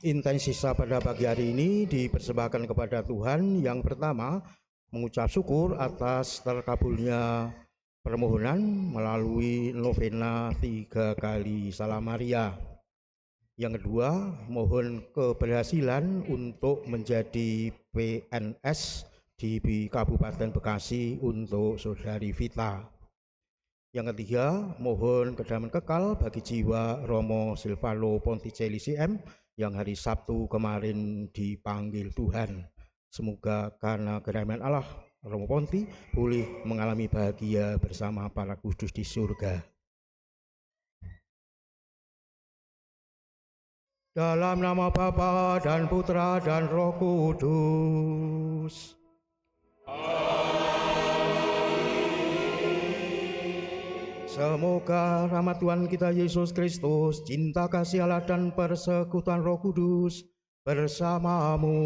Intensisa pada pagi hari ini dipersembahkan kepada Tuhan. Yang pertama, mengucap syukur atas terkabulnya permohonan melalui novena 3 kali Salam Maria. Yang kedua, mohon keberhasilan untuk menjadi PNS di Kabupaten Bekasi untuk Saudari Vita. Yang ketiga, mohon kedamaian kekal bagi jiwa Romo Silvano Ponticelli CM yang hari Sabtu kemarin dipanggil Tuhan. Semoga karena kedamaian Allah, Romo Ponti boleh mengalami bahagia bersama para kudus di surga. Dalam nama Bapa dan Putra dan Roh Kudus. Semoga rahmat Tuhan kita Yesus Kristus, cinta kasih Allah dan persekutuan Roh Kudus bersamamu.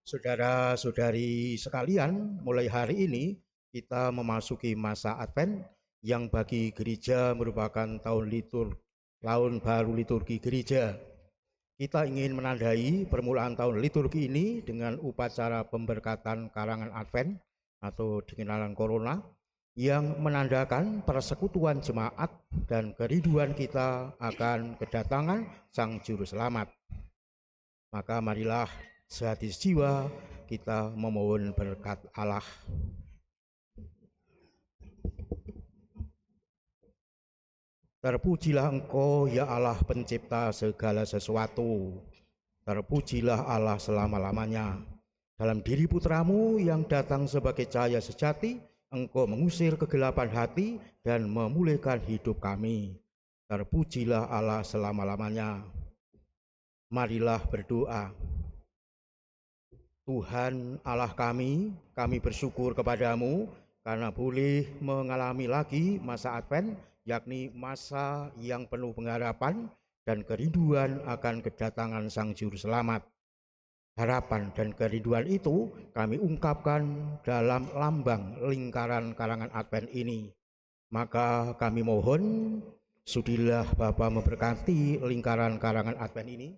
Saudara-saudari sekalian, mulai hari ini kita memasuki masa Advent yang bagi gereja merupakan tahun baru liturgi gereja. Kita ingin menandai permulaan tahun liturgi ini dengan upacara pemberkatan karangan Advent atau dikenal Corona yang menandakan persekutuan jemaat dan kerinduan kita akan kedatangan Sang Juru Selamat. Maka marilah sehati jiwa kita memohon berkat Allah. Terpujilah Engkau ya Allah pencipta segala sesuatu. Terpujilah Allah selama-lamanya. Dalam diri putramu yang datang sebagai cahaya sejati, Engkau mengusir kegelapan hati dan memulihkan hidup kami. Terpujilah Allah selama-lamanya. Marilah berdoa. Tuhan Allah kami bersyukur kepadamu karena boleh mengalami lagi masa Advent, yakni masa yang penuh pengharapan dan kerinduan akan kedatangan Sang Juru Selamat. Harapan dan kerinduan itu kami ungkapkan dalam lambang lingkaran karangan Advent ini. Maka kami mohon, sudilah Bapa memberkati lingkaran karangan Advent ini.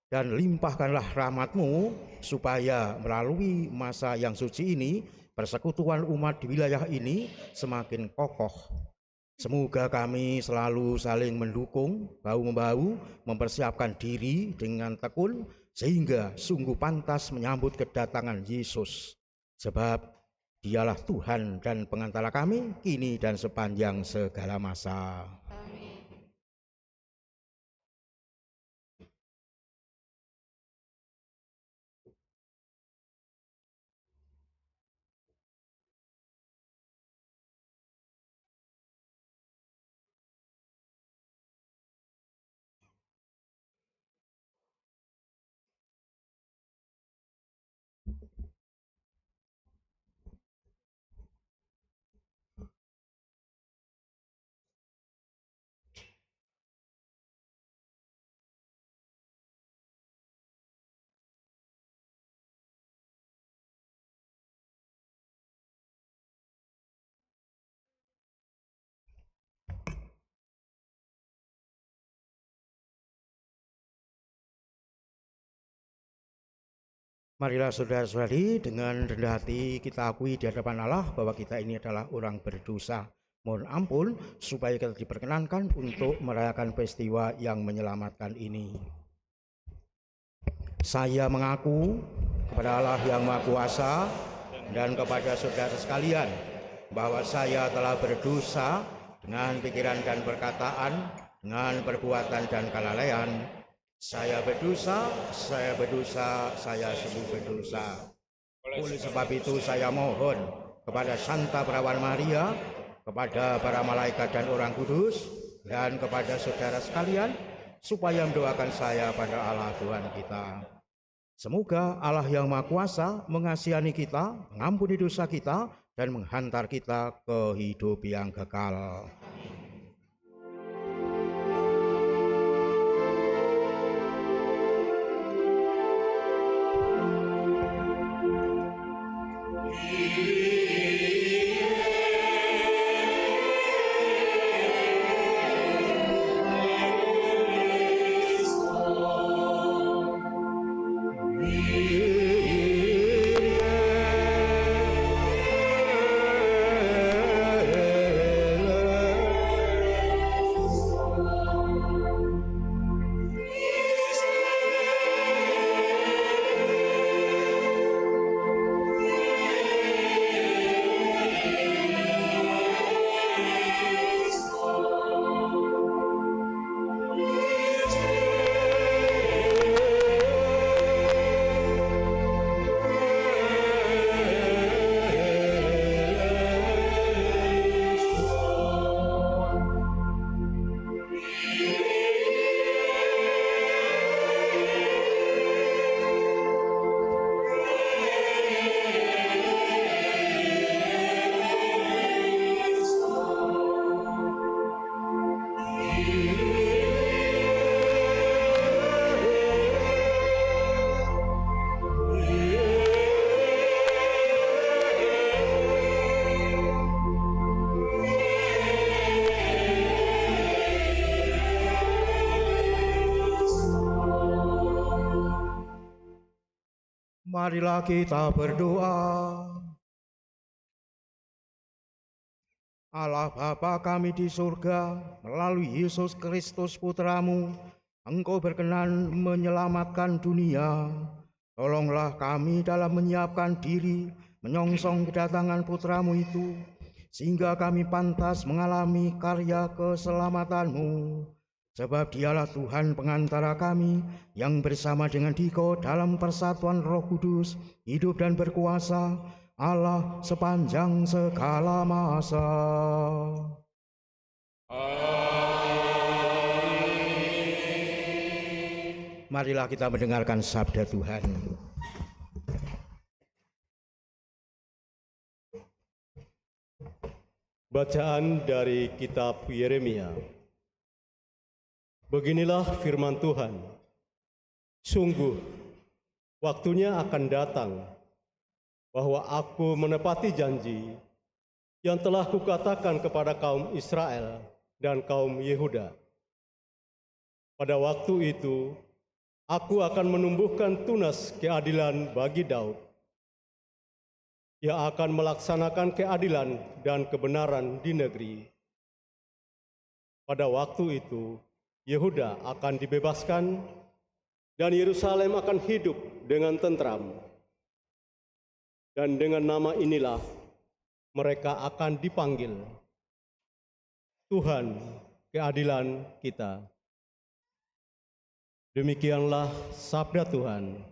Dan limpahkanlah rahmat-Mu supaya melalui masa yang suci ini, persekutuan umat di wilayah ini semakin kokoh. Semoga kami selalu saling mendukung, bahu-membahu, mempersiapkan diri dengan tekun, sehingga sungguh pantas menyambut kedatangan Yesus. Sebab Dialah Tuhan dan pengantara kami, kini dan sepanjang segala masa. Marilah saudara-saudari dengan rendah hati kita akui di hadapan Allah bahwa kita ini adalah orang berdosa. Mohon ampun supaya kita diperkenankan untuk merayakan peristiwa yang menyelamatkan ini. Saya mengaku kepada Allah yang Maha Kuasa dan kepada saudara sekalian bahwa saya telah berdosa dengan pikiran dan perkataan, dengan perbuatan dan kelalaian. Saya berdosa, saya sungguh berdosa. Oleh sebab itu saya mohon kepada Santa Perawan Maria, kepada para malaikat dan orang kudus, dan kepada saudara sekalian, supaya mendoakan saya pada Allah Tuhan kita. Semoga Allah yang Maha Kuasa mengasihani kita, mengampuni dosa kita, dan menghantar kita ke hidup yang kekal. Marilah kita berdoa. Allah Bapa kami di surga, melalui Yesus Kristus Putramu, Engkau berkenan menyelamatkan dunia. Tolonglah kami dalam menyiapkan diri, menyongsong kedatangan Putramu itu, sehingga kami pantas mengalami karya keselamatanmu. Sebab Dialah Tuhan pengantara kami, yang bersama dengan Dikau dalam persatuan Roh Kudus, hidup dan berkuasa, Allah sepanjang segala masa. Amin. Marilah kita mendengarkan sabda Tuhan. Bacaan dari kitab Yeremia. Beginilah firman Tuhan. Sungguh, waktunya akan datang bahwa aku menepati janji yang telah kukatakan kepada kaum Israel dan kaum Yehuda. Pada waktu itu, aku akan menumbuhkan tunas keadilan bagi Daud. Ia akan melaksanakan keadilan dan kebenaran di negeri. Pada waktu itu, Yehuda akan dibebaskan dan Yerusalem akan hidup dengan tentram. Dan dengan nama inilah mereka akan dipanggil Tuhan keadilan kita. Demikianlah sabda Tuhan.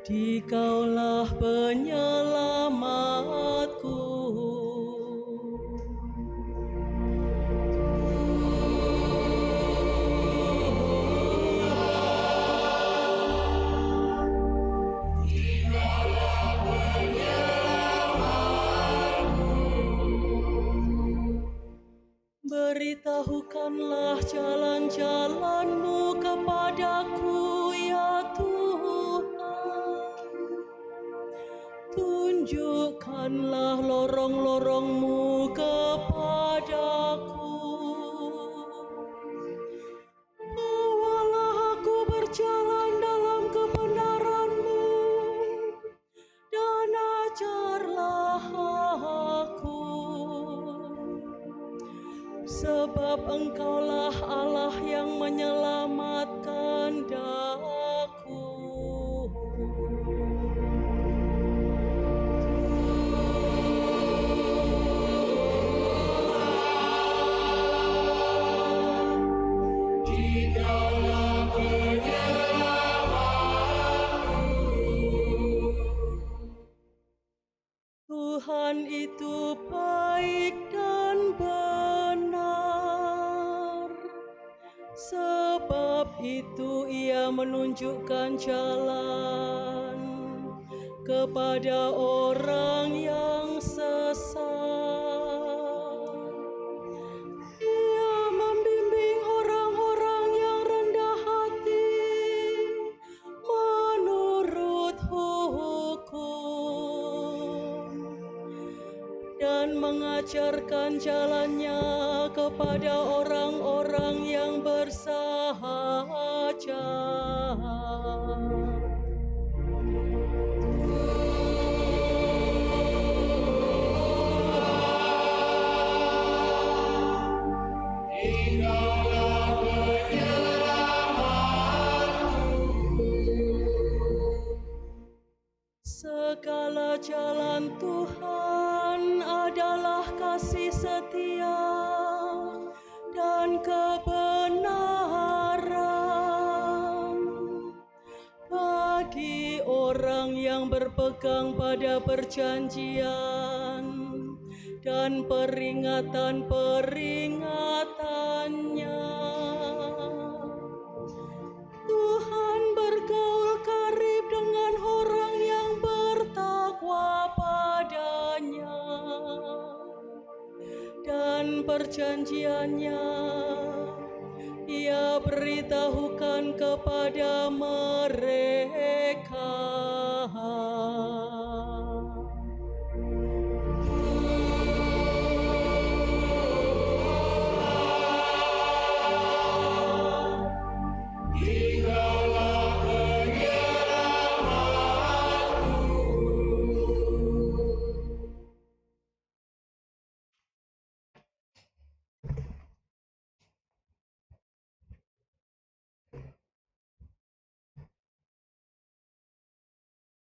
Dikaulah penyelamatku. Beritahukanlah jalan-jalan-Mu kepadaku, ya Tuhan. Tunjukkanlah lorong-lorong-Mu kepadaku. Bawalah aku berjalan dalam kebenaran-Mu, dan ajarlah aku. Sebab Engkaulah Allah yang menyelamatkan daku. Tuhan itu baik dan benar, sebab itu Ia menunjukkan jalan kepada orang yang sesat. Ia membimbing orang-orang yang rendah hati menurut hukum, dan mengajarkan jalannya kepada orang-orang yang bersahaja. Segala jalan Tuhan adalah kasih setia dan kebenaran bagi orang yang berpegang pada perjanjian dan peringatan-peringatannya. Tuhan bergaul karib dengan orang yang bertakwa padanya, dan perjanjiannya Ia beritahukan kepada mereka.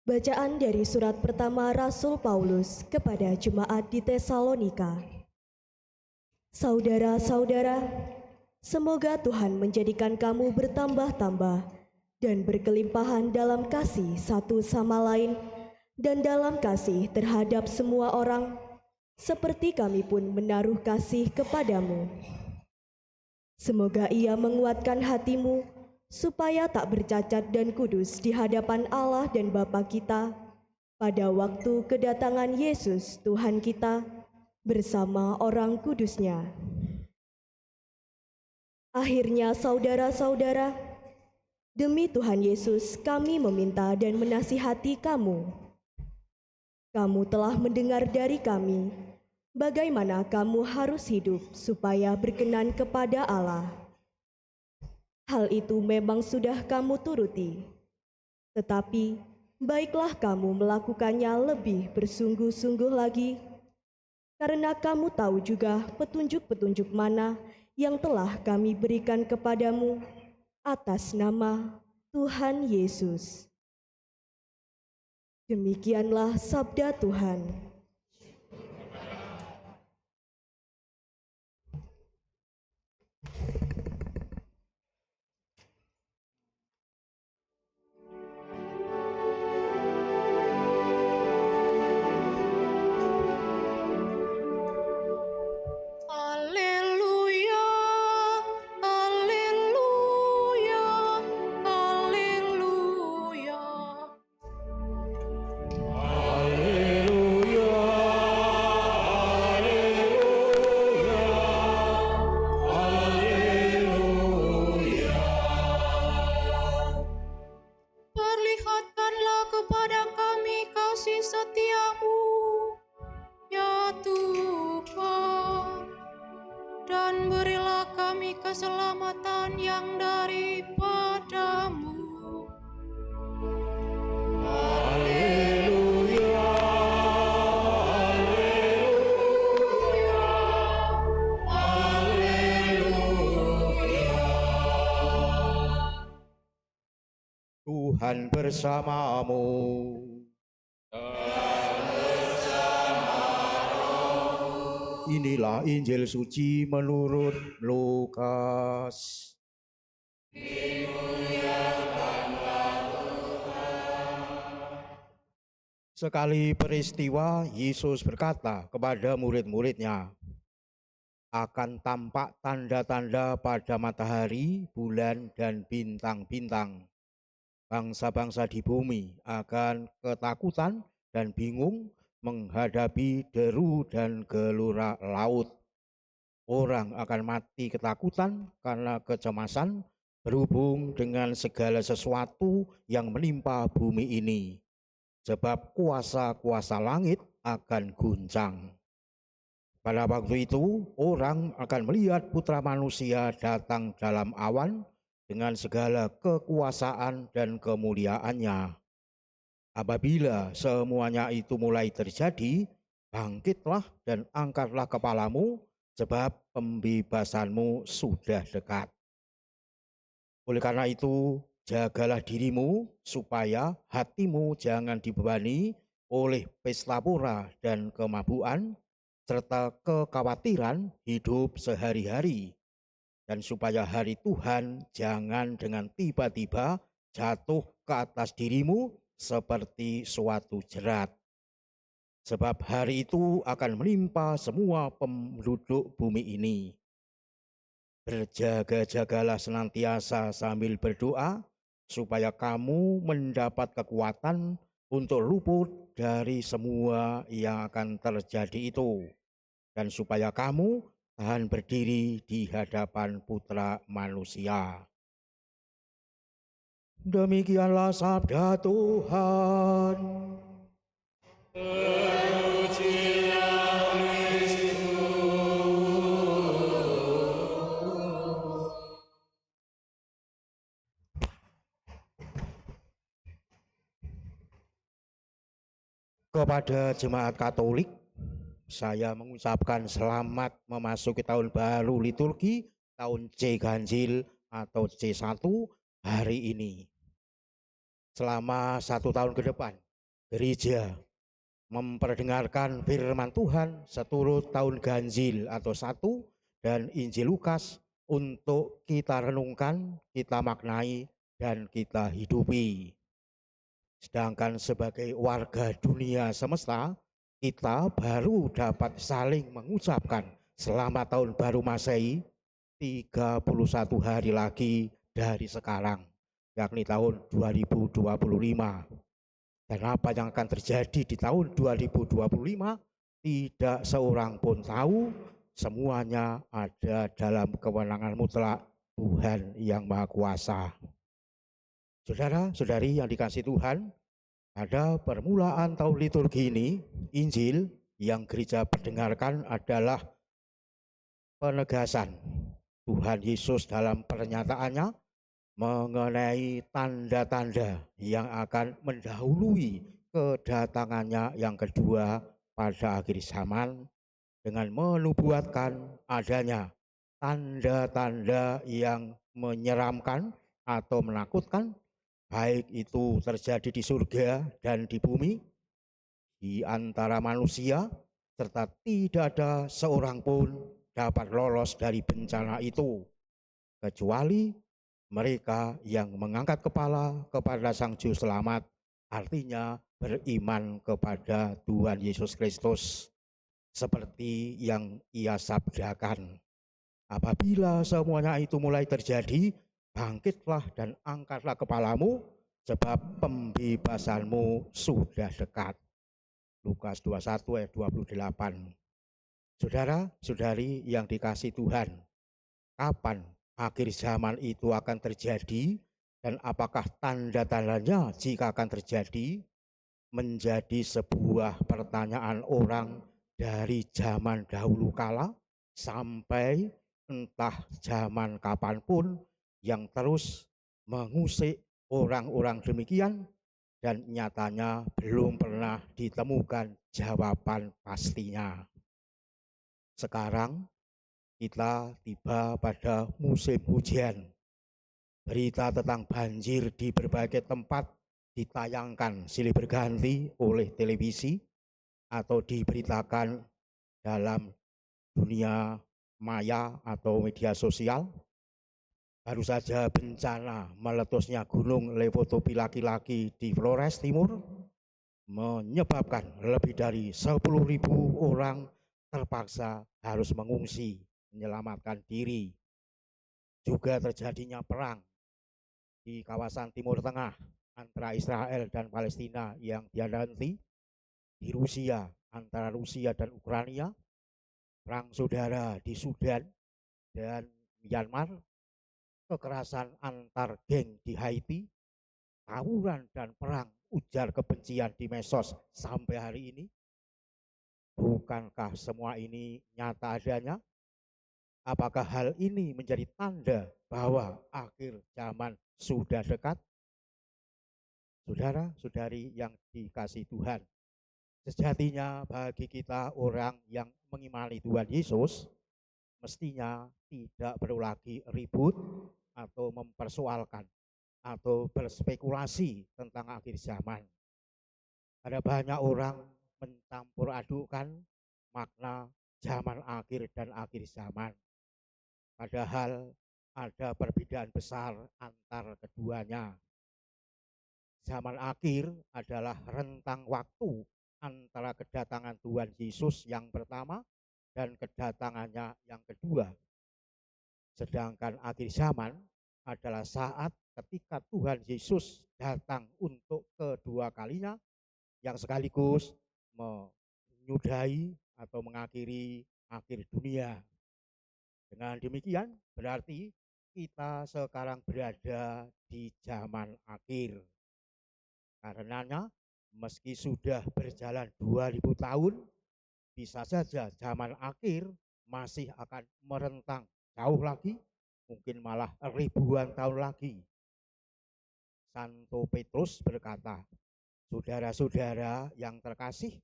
Bacaan dari surat pertama Rasul Paulus kepada jemaat di Tesalonika. Saudara-saudara, semoga Tuhan menjadikan kamu bertambah-tambah dan berkelimpahan dalam kasih satu sama lain dan dalam kasih terhadap semua orang, seperti kami pun menaruh kasih kepadamu. Semoga Ia menguatkan hatimu, supaya tak bercacat dan kudus di hadapan Allah dan Bapa kita pada waktu kedatangan Yesus Tuhan kita bersama orang kudusnya. Akhirnya saudara-saudara, demi Tuhan Yesus kami meminta dan menasihati kamu. Kamu telah mendengar dari kami bagaimana kamu harus hidup supaya berkenan kepada Allah. Hal itu memang sudah kamu turuti, tetapi baiklah kamu melakukannya lebih bersungguh-sungguh lagi, karena kamu tahu juga petunjuk-petunjuk mana yang telah kami berikan kepadamu atas nama Tuhan Yesus. Demikianlah sabda Tuhan. Haleluya, haleluya, haleluya. Perlihatkanlah kepada kami kasih setiamu, ya Tuhan, dan berilah kami keselamatan yang daripadamu. Tuhan bersamamu. Inilah Injil suci menurut Lukas. Sekali peristiwa, Yesus berkata kepada murid-muridnya, akan tampak tanda-tanda pada matahari, bulan, dan bintang-bintang. Bangsa-bangsa di bumi akan ketakutan dan bingung menghadapi deru dan gelora laut. Orang akan mati ketakutan karena kecemasan berhubung dengan segala sesuatu yang menimpa bumi ini. Sebab kuasa-kuasa langit akan guncang. Pada waktu itu, orang akan melihat Putra Manusia datang dalam awan dengan segala kekuasaan dan kemuliaannya. Apabila semuanya itu mulai terjadi, bangkitlah dan angkatlah kepalamu, sebab pembebasanmu sudah dekat. Oleh karena itu, jagalah dirimu supaya hatimu jangan dibebani oleh pesta pora dan kemabukan, serta kekhawatiran hidup sehari-hari, dan supaya hari Tuhan jangan dengan tiba-tiba jatuh ke atas dirimu seperti suatu jerat. sebab hari itu akan menimpa semua penduduk bumi ini. Berjaga-jagalah senantiasa sambil berdoa, supaya kamu mendapat kekuatan untuk luput dari semua yang akan terjadi itu, dan supaya kamu tahan berdiri di hadapan Putra Manusia. Demikianlah sabda Tuhan. Kepada jemaat Katolik, saya mengucapkan selamat memasuki tahun baru liturgi tahun C Ganjil atau C1 hari ini. Selama 1 tahun ke depan, gereja memperdengarkan firman Tuhan seturut tahun Ganjil atau 1 dan Injil Lukas untuk kita renungkan, kita maknai, dan kita hidupi. Sedangkan sebagai warga dunia semesta, kita baru dapat saling mengucapkan selamat tahun baru Masehi 31 hari lagi dari sekarang, yakni tahun 2025. Dan apa yang akan terjadi di tahun 2025 tidak seorang pun tahu, semuanya ada dalam kewenangan mutlak Tuhan yang Maha Kuasa. Saudara-saudari yang dikasihi Tuhan, pada permulaan tahun liturgi ini, Injil yang gereja perdengarkan adalah penegasan Tuhan Yesus dalam pernyataannya mengenai tanda-tanda yang akan mendahului kedatangannya yang kedua pada akhir zaman, dengan menubuatkan adanya tanda-tanda yang menyeramkan atau menakutkan, baik itu terjadi di surga dan di bumi, di antara manusia, serta tidak ada seorang pun dapat lolos dari bencana itu, kecuali mereka yang mengangkat kepala kepada Sang Juru Selamat, artinya beriman kepada Tuhan Yesus Kristus, seperti yang Ia sabdakan. Apabila semuanya itu mulai terjadi, bangkitlah dan angkatlah kepalamu, sebab pembebasanmu sudah dekat. Lukas 21 ayat 28. Saudara-saudari yang dikasihi Tuhan, kapan akhir zaman itu akan terjadi dan apakah tanda-tandanya jika akan terjadi, menjadi sebuah pertanyaan orang dari zaman dahulu kala sampai entah zaman kapanpun, yang terus mengusik orang-orang demikian, dan nyatanya belum pernah ditemukan jawaban pastinya. Sekarang kita tiba pada musim hujan. Berita tentang banjir di berbagai tempat ditayangkan silih berganti oleh televisi atau diberitakan dalam dunia maya atau media sosial. Baru saja bencana meletusnya gunung Levotopilaki di Flores Timur menyebabkan lebih dari 10.000 orang terpaksa harus mengungsi menyelamatkan diri. Juga terjadinya perang di kawasan Timur Tengah antara Israel dan Palestina yang diadanti, di Rusia antara Rusia dan Ukraina, perang saudara di Sudan dan Myanmar, kekerasan antar geng di Haiti, tawuran dan perang ujar kebencian di medsos sampai hari ini. Bukankah semua ini nyata adanya? Apakah hal ini menjadi tanda bahwa akhir zaman sudah dekat? Saudara-saudari yang dikasihi Tuhan, sejatinya bagi kita orang yang mengimani Tuhan Yesus, mestinya tidak perlu lagi ribut atau mempersoalkan atau berspekulasi tentang akhir zaman. Ada banyak orang mencampur adukan makna zaman akhir dan akhir zaman. Padahal ada perbedaan besar antar keduanya. Zaman akhir adalah rentang waktu antara kedatangan Tuhan Yesus yang pertama dan kedatangannya yang kedua. Sedangkan akhir zaman adalah saat ketika Tuhan Yesus datang untuk kedua kalinya, yang sekaligus menyudahi atau mengakhiri akhir dunia. Dengan demikian berarti kita sekarang berada di zaman akhir. Karenanya meski sudah berjalan 2000 tahun, bisa saja zaman akhir masih akan merentang jauh lagi, mungkin malah ribuan tahun lagi. Santo Petrus berkata, saudara-saudara yang terkasih,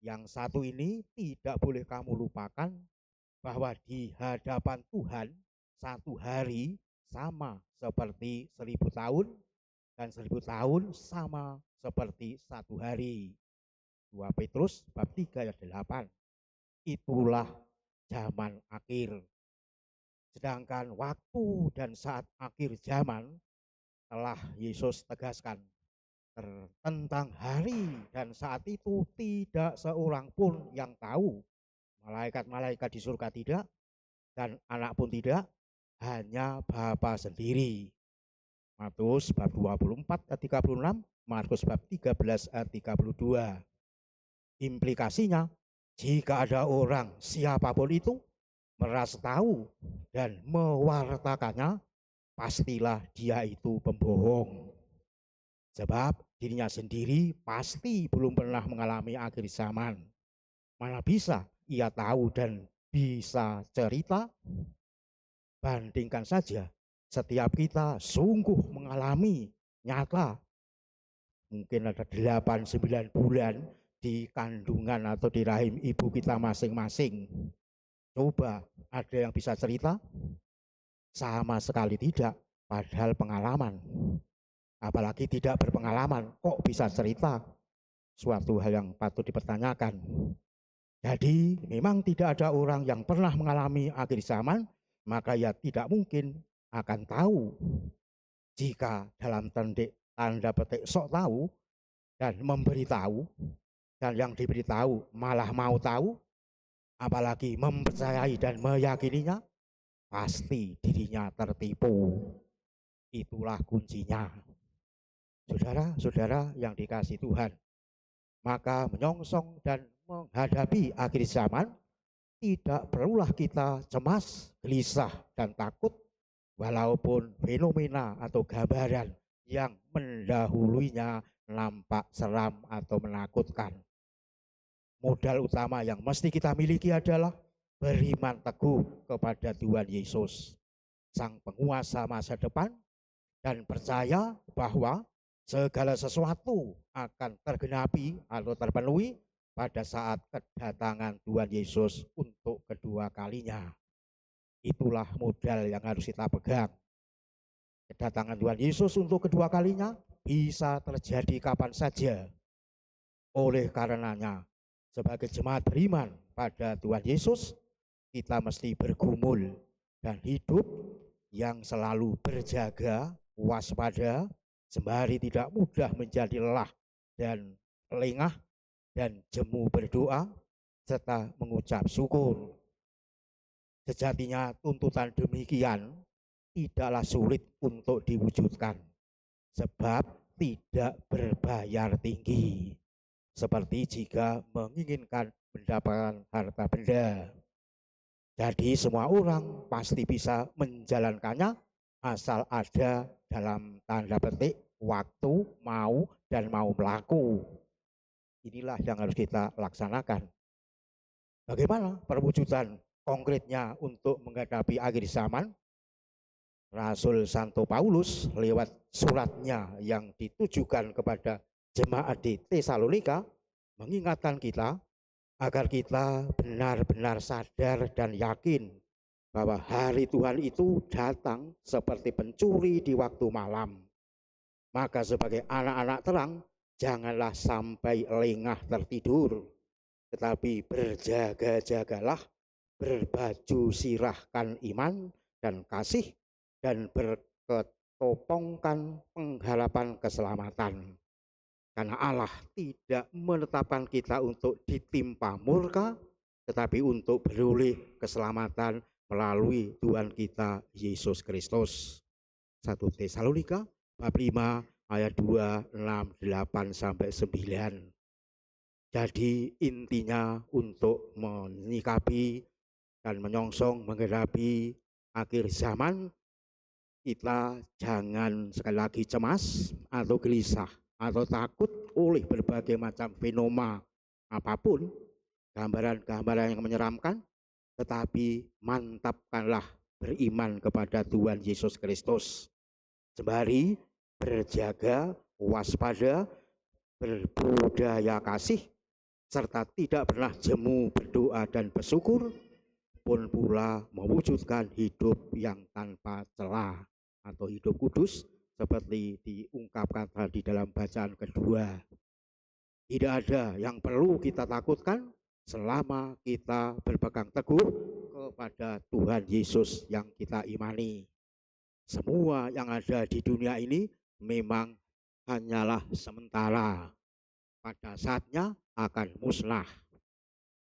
yang satu ini tidak boleh kamu lupakan, bahwa di hadapan Tuhan satu hari sama seperti 1000 tahun, dan 1000 tahun sama seperti satu hari. 2 Petrus bab 3 ayat 8. Itulah zaman akhir. Sedangkan waktu dan saat akhir zaman telah Yesus tegaskan. Tentang hari dan saat itu tidak seorang pun yang tahu. Malaikat-malaikat di surga tidak, dan anak pun tidak, hanya Bapa sendiri. Matius bab 24 ayat 36, Markus bab 13 ayat 32. Implikasinya, jika ada orang siapapun itu merasa tahu dan mewartakannya, pastilah dia itu pembohong. Sebab dirinya sendiri pasti belum pernah mengalami akhir zaman. Mana bisa ia tahu dan bisa cerita? Bandingkan saja, setiap kita sungguh mengalami nyata. Mungkin ada 8-9 bulan di kandungan atau di rahim ibu kita masing-masing. Coba ada yang bisa cerita? Sama sekali tidak, padahal pengalaman. Apalagi tidak berpengalaman, kok bisa cerita? Suatu hal yang patut dipertanyakan. Jadi memang tidak ada orang yang pernah mengalami akhir zaman, maka ia tidak mungkin akan tahu. Jika dalam tanda petik sok tahu dan memberitahu, dan yang diberitahu malah mau tahu, apalagi mempercayai dan meyakininya, pasti dirinya tertipu. Itulah kuncinya. Saudara-saudara yang dikasihi Tuhan, maka menyongsong dan menghadapi akhir zaman, tidak perlulah kita cemas, gelisah, dan takut, walaupun fenomena atau gambaran yang mendahulunya nampak seram atau menakutkan. Modal utama yang mesti kita miliki adalah beriman teguh kepada Tuhan Yesus, Sang Penguasa masa depan, dan percaya bahwa segala sesuatu akan tergenapi atau terpenuhi pada saat kedatangan Tuhan Yesus untuk kedua kalinya. Itulah modal yang harus kita pegang. Kedatangan Tuhan Yesus untuk kedua kalinya bisa terjadi kapan saja. Oleh karenanya, sebagai jemaat beriman pada Tuhan Yesus, kita mesti bergumul dan hidup yang selalu berjaga, waspada, sembari tidak mudah menjadi lelah dan lengah, dan jemu berdoa serta mengucap syukur. Sejatinya tuntutan demikian tidaklah sulit untuk diwujudkan, sebab tidak berbayar tinggi, seperti jika menginginkan mendapatkan harta benda. Jadi semua orang pasti bisa menjalankannya asal ada dalam tanda petik waktu, mau, dan mau melaku. Inilah yang harus kita laksanakan. Bagaimana perwujudan konkretnya untuk menghadapi akhir zaman? Rasul Santo Paulus lewat suratnya yang ditujukan kepada jemaat di Tesalonika mengingatkan kita agar kita benar-benar sadar dan yakin bahwa hari Tuhan itu datang seperti pencuri di waktu malam. Maka sebagai anak-anak terang, janganlah sampai lengah tertidur, tetapi berjaga-jagalah, berbaju sirahkan iman dan kasih, dan berketopongkan pengharapan keselamatan. Karena Allah tidak menetapkan kita untuk ditimpa murka, tetapi untuk beroleh keselamatan melalui Tuhan kita Yesus Kristus. 1 Tesalonika bab 5 ayat 2, 6, 8 sampai 9. Jadi intinya untuk menyikapi dan menyongsong menghadapi akhir zaman, kita jangan sekali lagi cemas atau gelisah atau takut oleh berbagai macam fenomena apapun, gambaran-gambaran yang menyeramkan, tetapi mantapkanlah beriman kepada Tuhan Yesus Kristus. Sembari berjaga, waspada, berbudaya kasih, serta tidak pernah jemu berdoa dan bersyukur, pun pula mewujudkan hidup yang tanpa celah atau hidup kudus seperti diungkapkan tadi dalam bacaan kedua. Tidak ada yang perlu kita takutkan selama kita berpegang teguh kepada Tuhan Yesus yang kita imani. Semua yang ada di dunia ini memang hanyalah sementara, pada saatnya akan musnah.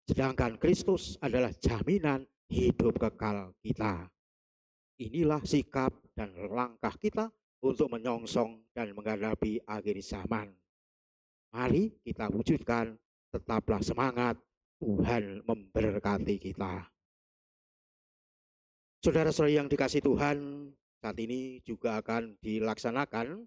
Sedangkan Kristus adalah jaminan hidup kekal kita. Inilah sikap dan langkah kita untuk menyongsong dan menghadapi akhir zaman. Mari kita wujudkan, tetaplah semangat, Tuhan memberkati kita. Saudara-saudari yang dikasihi Tuhan, saat ini juga akan dilaksanakan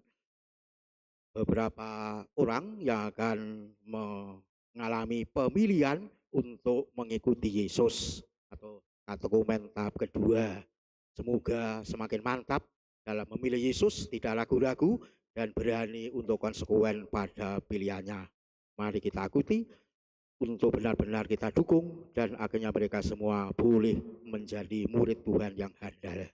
beberapa orang yang akan mengalami pemilihan untuk mengikuti Yesus atau katekumen tahap kedua. Semoga semakin mantap dalam memilih Yesus, tidak ragu-ragu dan berani untuk konsekuen pada pilihannya. Mari kita ikuti untuk benar-benar kita dukung dan akhirnya mereka semua boleh menjadi murid Tuhan yang handal.